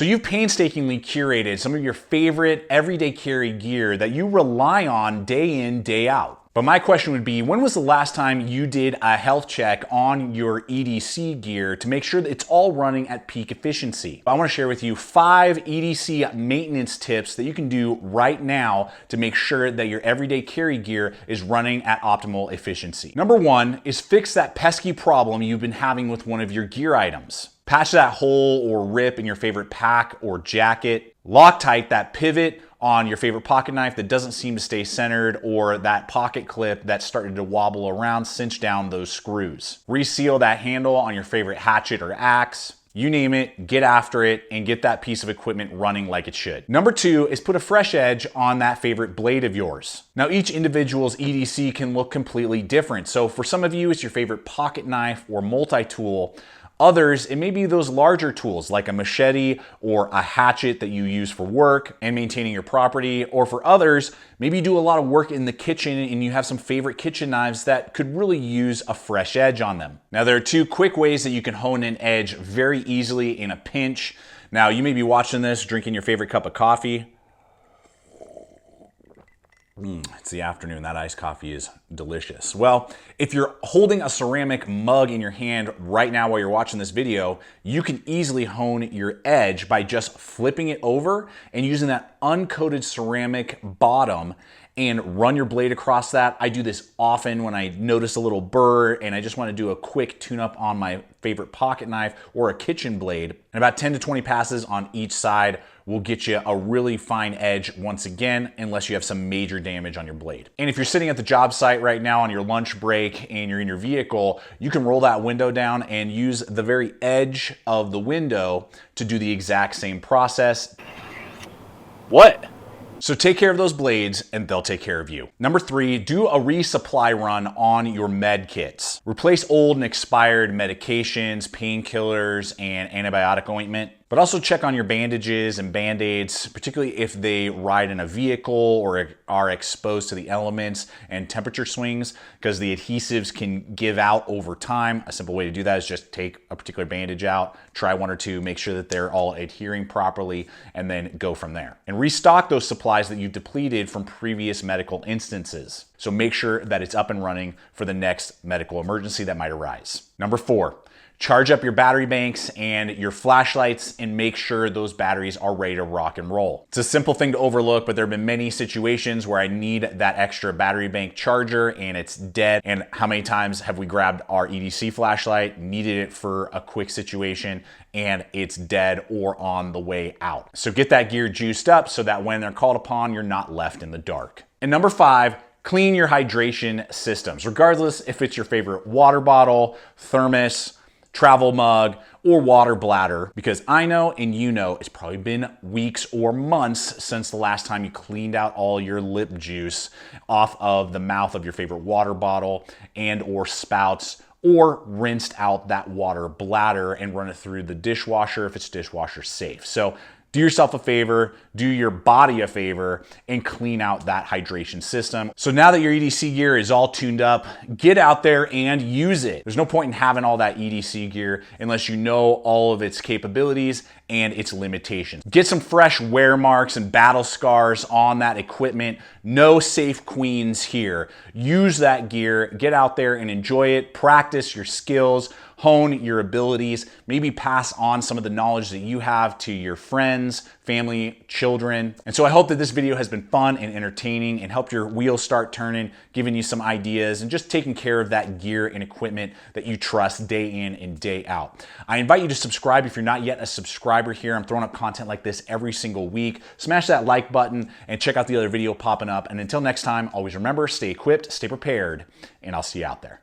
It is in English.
So you've painstakingly curated some of your favorite everyday carry gear that you rely on day in, day out. But my question would be, when was the last time you did a health check on your EDC gear to make sure that it's all running at peak efficiency? I want to share with you 5 EDC maintenance tips that you can do right now to make sure that your everyday carry gear is running at optimal efficiency. Number 1 is fix that pesky problem you've been having with one of your gear items. Patch that hole or rip in your favorite pack or jacket. Loctite that pivot on your favorite pocket knife that doesn't seem to stay centered, or that pocket clip that's starting to wobble around. Cinch down those screws. Reseal that handle on your favorite hatchet or axe. You name it, get after it and get that piece of equipment running like it should. Number 2 is put a fresh edge on that favorite blade of yours. Now, each individual's EDC can look completely different. So for some of you, it's your favorite pocket knife or multi-tool. Others, it may be those larger tools like a machete or a hatchet that you use for work and maintaining your property. Or for others, maybe you do a lot of work in the kitchen and you have some favorite kitchen knives that could really use a fresh edge on them. Now, there are 2 quick ways that you can hone an edge very easily in a pinch. Now, you may be watching this, drinking your favorite cup of coffee. It's the afternoon. That iced coffee is delicious. Well, if you're holding a ceramic mug in your hand right now while you're watching this video, you can easily hone your edge by just flipping it over and using that uncoated ceramic bottom and run your blade across that. I do this often when I notice a little burr and I just want to do a quick tune-up on my favorite pocket knife or a kitchen blade. And about 10 to 20 passes on each side will get you a really fine edge once again, unless you have some major damage on your blade. And if you're sitting at the job site right now on your lunch break and you're in your vehicle, you can roll that window down and use the very edge of the window to do the exact same process. What? So take care of those blades and they'll take care of you. Number 3, do a resupply run on your med kits. Replace old and expired medications, painkillers, and antibiotic ointment. But also check on your bandages and band-aids, particularly if they ride in a vehicle or are exposed to the elements and temperature swings, because the adhesives can give out over time. A simple way to do that is just take a particular bandage out, try 1 or 2, make sure that they're all adhering properly, and then go from there. And restock those supplies that you've depleted from previous medical instances. So make sure that it's up and running for the next medical emergency that might arise. Number 4. Charge up your battery banks and your flashlights and make sure those batteries are ready to rock and roll. It's a simple thing to overlook, but there have been many situations where I need that extra battery bank charger and it's dead. And how many times have we grabbed our EDC flashlight, needed it for a quick situation, and it's dead or on the way out? So get that gear juiced up so that when they're called upon, you're not left in the dark. And number 5, clean your hydration systems, regardless if it's your favorite water bottle, thermos, travel mug, or water bladder, because I know and you know it's probably been weeks or months since the last time you cleaned out all your lip juice off of the mouth of your favorite water bottle and or spouts, or rinsed out that water bladder and run it through the dishwasher if it's dishwasher safe. So do yourself a favor, do your body a favor, and clean out that hydration system. So now that your EDC gear is all tuned up, get out there and use it. There's no point in having all that EDC gear unless you know all of its capabilities and its limitations. Get some fresh wear marks and battle scars on that equipment. No safe queens here. Use that gear, get out there and enjoy it, practice your skills, hone your abilities, maybe pass on some of the knowledge that you have to your friends, family, children. And so I hope that this video has been fun and entertaining and helped your wheels start turning, giving you some ideas and just taking care of that gear and equipment that you trust day in and day out. I invite you to subscribe if you're not yet a subscriber here. I'm throwing up content like this every single week. Smash that like button and check out the other video popping up. And until next time, always remember, stay equipped, stay prepared, and I'll see you out there.